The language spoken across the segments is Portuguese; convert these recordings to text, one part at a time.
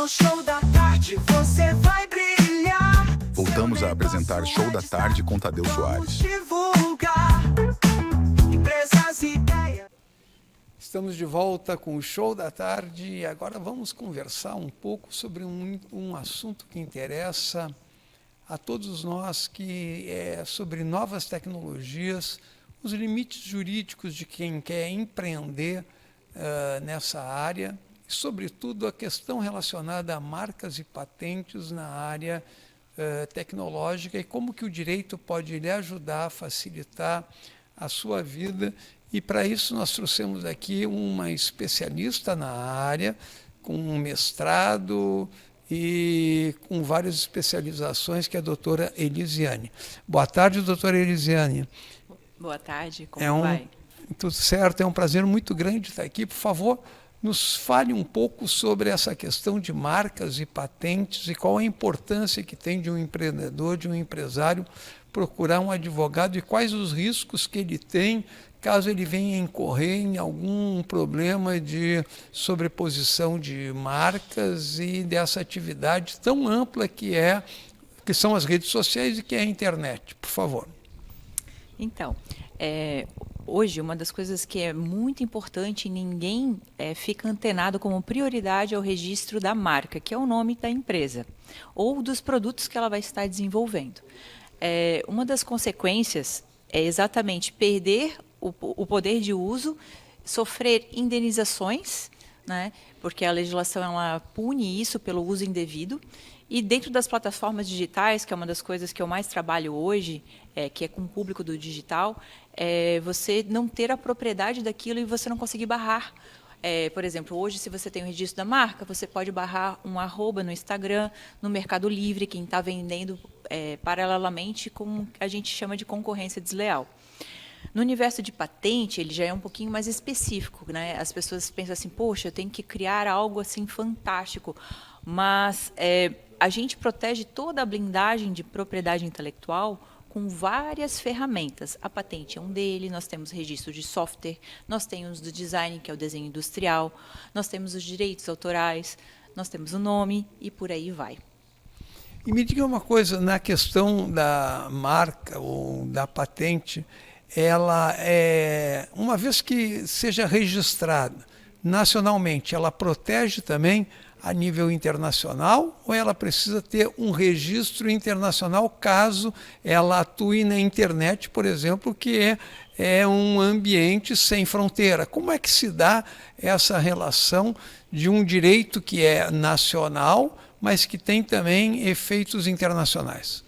No Show da Tarde você vai brilhar. Voltamos a apresentar Show da Tarde com Tadeu Soares. Divulgar empresas e ideias. Estamos de volta com o Show da Tarde e agora vamos conversar um pouco sobre um assunto que interessa a todos nós, que é sobre novas tecnologias, os limites jurídicos de quem quer empreender nessa área e, sobretudo, a questão relacionada a marcas e patentes na área tecnológica e como que o direito pode lhe ajudar a facilitar a sua vida. E para isso nós trouxemos aqui uma especialista na área, com um mestrado e com várias especializações, que é a doutora Elisiane. Boa tarde, doutora Elisiane. Boa tarde, como vai? Tudo certo, é um prazer muito grande estar aqui. Por favor, nos fale um pouco sobre essa questão de marcas e patentes e qual a importância que tem de um empreendedor, de um empresário, procurar um advogado e quais os riscos que ele tem caso ele venha incorrer em algum problema de sobreposição de marcas e dessa atividade tão ampla que são as redes sociais e que é a internet. Por favor. Então, hoje uma das coisas que é muito importante e ninguém fica antenado como prioridade é o registro da marca, que é o nome da empresa, ou dos produtos que ela vai estar desenvolvendo. Uma das consequências é exatamente perder o poder de uso, sofrer indenizações, né, porque a legislação ela pune isso pelo uso indevido. E dentro das plataformas digitais, que é uma das coisas que eu mais trabalho hoje, que é com o público do digital, você não ter a propriedade daquilo e você não conseguir barrar. Por exemplo, hoje, se você tem o registro da marca, você pode barrar um arroba no Instagram, no Mercado Livre, quem está vendendo paralelamente com o que a gente chama de concorrência desleal. No universo de patente, ele já é um pouquinho mais específico, né? As pessoas pensam assim, poxa, eu tenho que criar algo assim fantástico, mas a gente protege toda a blindagem de propriedade intelectual com várias ferramentas. A patente é um deles, nós temos registro de software, nós temos do design, que é o desenho industrial, nós temos os direitos autorais, nós temos o nome e por aí vai. E me diga uma coisa, na questão da marca ou da patente, ela uma vez que seja registrada nacionalmente, ela protege também a nível internacional ou ela precisa ter um registro internacional caso ela atue na internet, por exemplo, que é um ambiente sem fronteira? Como é que se dá essa relação de um direito que é nacional, mas que tem também efeitos internacionais?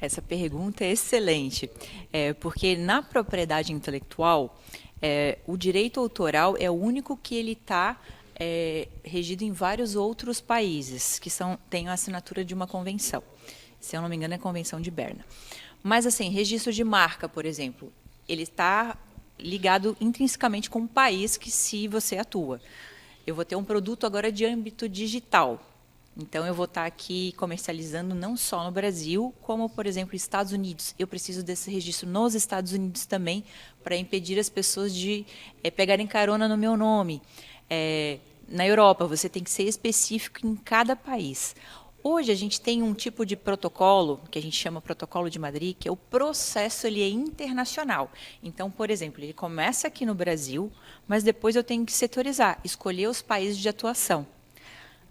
Essa pergunta é excelente, porque na propriedade intelectual, o direito autoral é o único que ele está regido em vários outros países, que têm a assinatura de uma convenção. Se eu não me engano, é a Convenção de Berna. Mas, assim, registro de marca, por exemplo, ele está ligado intrinsecamente com o país que se você atua. Eu vou ter um produto agora de âmbito digital. Então, eu vou estar aqui comercializando não só no Brasil, como, por exemplo, Estados Unidos. Eu preciso desse registro nos Estados Unidos também, para impedir as pessoas de pegarem carona no meu nome. Na Europa, você tem que ser específico em cada país. Hoje, a gente tem um tipo de protocolo, que a gente chama Protocolo de Madrid, que é o processo ele é internacional. Então, por exemplo, ele começa aqui no Brasil, mas depois eu tenho que setorizar, escolher os países de atuação.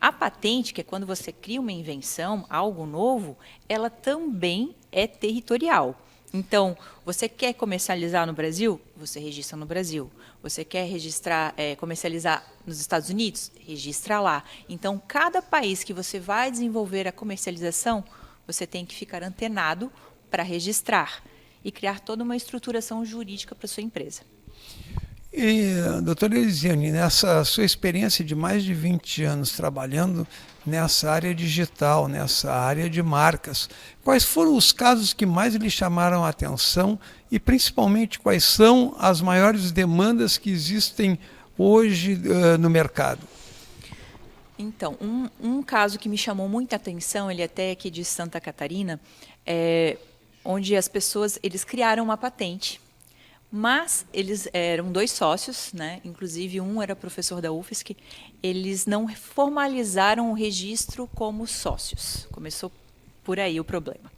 A patente, que é quando você cria uma invenção, algo novo, ela também é territorial. Então, você quer comercializar no Brasil? Você registra no Brasil. Você quer comercializar nos Estados Unidos? Registra lá. Então, cada país que você vai desenvolver a comercialização, você tem que ficar antenado para registrar e criar toda uma estruturação jurídica para a sua empresa. E, doutora Elisiane, nessa sua experiência de mais de 20 anos trabalhando nessa área digital, nessa área de marcas, quais foram os casos que mais lhe chamaram a atenção e, principalmente, quais são as maiores demandas que existem hoje no mercado? Então, um caso que me chamou muita atenção, ele até aqui de Santa Catarina, onde as pessoas eles criaram uma patente, Mas eles eram 2 sócios, né? Inclusive um era professor da UFSC, eles não formalizaram o registro como sócios. Começou por aí o problema.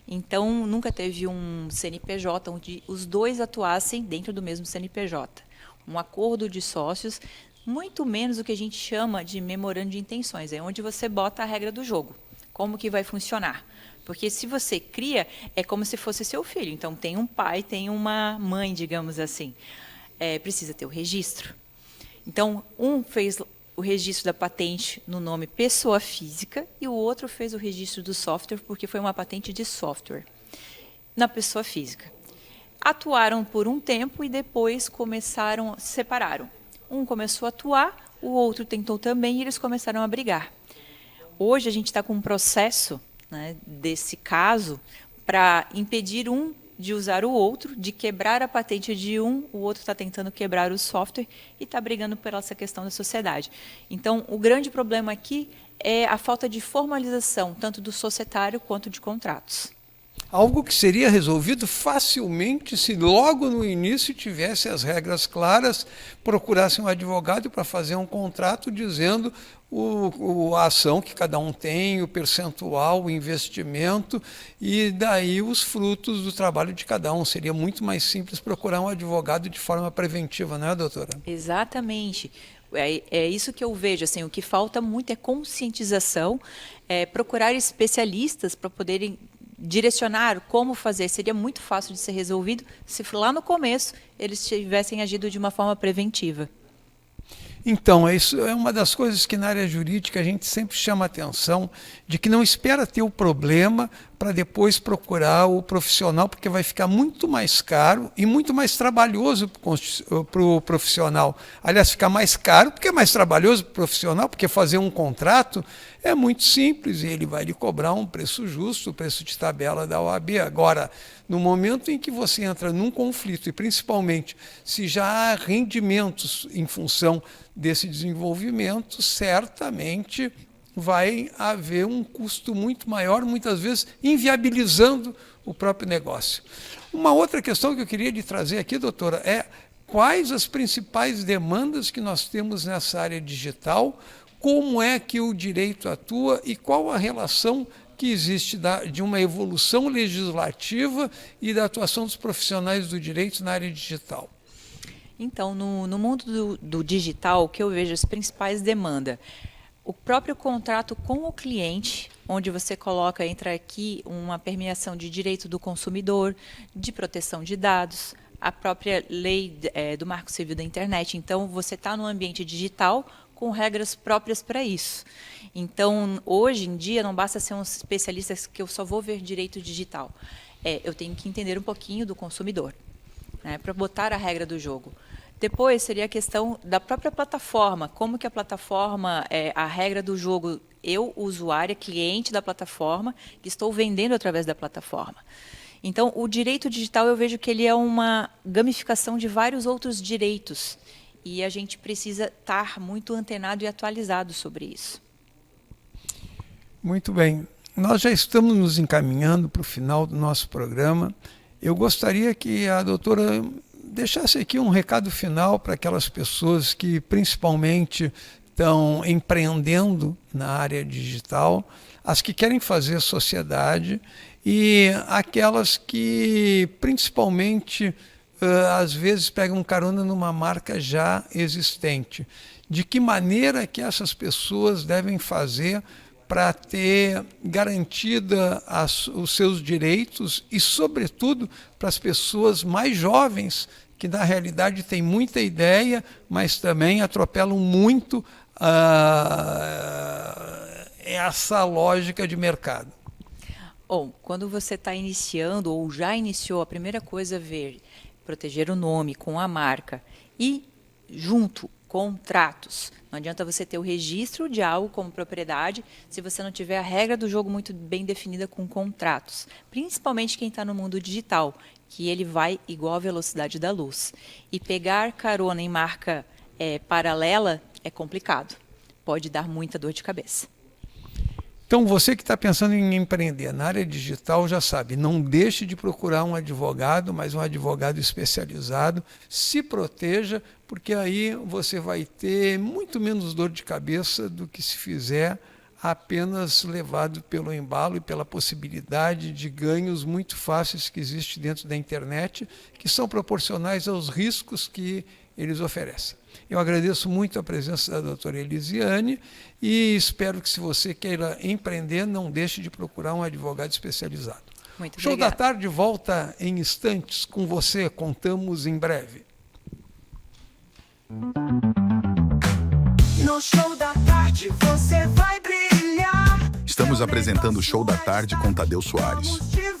Então, nunca teve um CNPJ onde os 2 atuassem dentro do mesmo CNPJ. Um acordo de sócios, muito menos o que a gente chama de memorando de intenções, é onde você bota a regra do jogo, como que vai funcionar. Porque se você cria, é como se fosse seu filho. Então, tem um pai, tem uma mãe, digamos assim. Precisa ter o registro. Então, um fez o registro da patente no nome pessoa física e o outro fez o registro do software, porque foi uma patente de software, na pessoa física. Atuaram por um tempo e depois se separaram. Um começou a atuar, o outro tentou também e eles começaram a brigar. Hoje, a gente está com um processo, né, desse caso, para impedir um de usar o outro, de quebrar a patente de um, o outro está tentando quebrar o software e está brigando por essa questão da sociedade. Então, o grande problema aqui é a falta de formalização, tanto do societário quanto de contratos. Algo que seria resolvido facilmente se logo no início tivesse as regras claras, procurasse um advogado para fazer um contrato dizendo a ação que cada um tem, o percentual, o investimento e daí os frutos do trabalho de cada um. Seria muito mais simples procurar um advogado de forma preventiva, não é, doutora? Exatamente. É isso que eu vejo, assim, o que falta muito é conscientização, procurar especialistas para poderem direcionar como fazer. Seria muito fácil de ser resolvido se lá no começo eles tivessem agido de uma forma preventiva. Então, isso é uma das coisas que na área jurídica a gente sempre chama atenção, de que não espera ter o problema para depois procurar o profissional, porque vai ficar muito mais caro e muito mais trabalhoso para o profissional. Aliás, fica mais caro porque é mais trabalhoso para o profissional, porque fazer um contrato é muito simples e ele vai lhe cobrar um preço justo, o preço de tabela da OAB. Agora, no momento em que você entra num conflito, e principalmente se já há rendimentos em função desse desenvolvimento, certamente vai haver um custo muito maior, muitas vezes inviabilizando o próprio negócio. Uma outra questão que eu queria lhe trazer aqui, doutora, é quais as principais demandas que nós temos nessa área digital, como é que o direito atua e qual a relação que existe de uma evolução legislativa e da atuação dos profissionais do direito na área digital. Então, no mundo do digital, o que eu vejo as principais demandas? O próprio contrato com o cliente, onde você entra aqui uma permeação de direito do consumidor, de proteção de dados, a própria lei do Marco Civil da Internet. Então, você está no ambiente digital com regras próprias para isso. Então, hoje em dia, não basta ser um especialista que eu só vou ver direito digital. Eu tenho que entender um pouquinho do consumidor, né, para botar a regra do jogo. Depois seria a questão da própria plataforma, como que a plataforma, a regra do jogo, eu, usuária, cliente da plataforma, que estou vendendo através da plataforma. Então, o direito digital eu vejo que ele é uma gamificação de vários outros direitos e a gente precisa estar muito antenado e atualizado sobre isso. Muito bem. Nós já estamos nos encaminhando para o final do nosso programa. Eu gostaria que a doutora deixasse aqui um recado final para aquelas pessoas que principalmente estão empreendendo na área digital, as que querem fazer sociedade e aquelas que principalmente às vezes pegam carona numa marca já existente. De que maneira que essas pessoas devem fazer para ter garantida os seus direitos e, sobretudo, para as pessoas mais jovens que na realidade têm muita ideia, mas também atropelam muito essa lógica de mercado. Bom, quando você está iniciando ou já iniciou, a primeira coisa é ver, proteger o nome com a marca e, junto, contratos. Não adianta você ter o registro de algo como propriedade se você não tiver a regra do jogo muito bem definida com contratos. Principalmente quem está no mundo digital, que ele vai igual à velocidade da luz. E pegar carona em marca paralela é complicado. Pode dar muita dor de cabeça. Então, você que está pensando em empreender na área digital já sabe, não deixe de procurar um advogado, mas um advogado especializado. Se proteja, porque aí você vai ter muito menos dor de cabeça do que se fizer apenas levado pelo embalo e pela possibilidade de ganhos muito fáceis que existe dentro da internet, que são proporcionais aos riscos que eles oferecem. Eu agradeço muito a presença da doutora Elisiane e espero que, se você queira empreender, não deixe de procurar um advogado especializado. Muito Show obrigada. da Tarde volta em instantes com você. Contamos em breve. No Show da Tarde você vai brilhar. Estamos apresentando o Show da Tarde com Tadeu Soares. Estamos de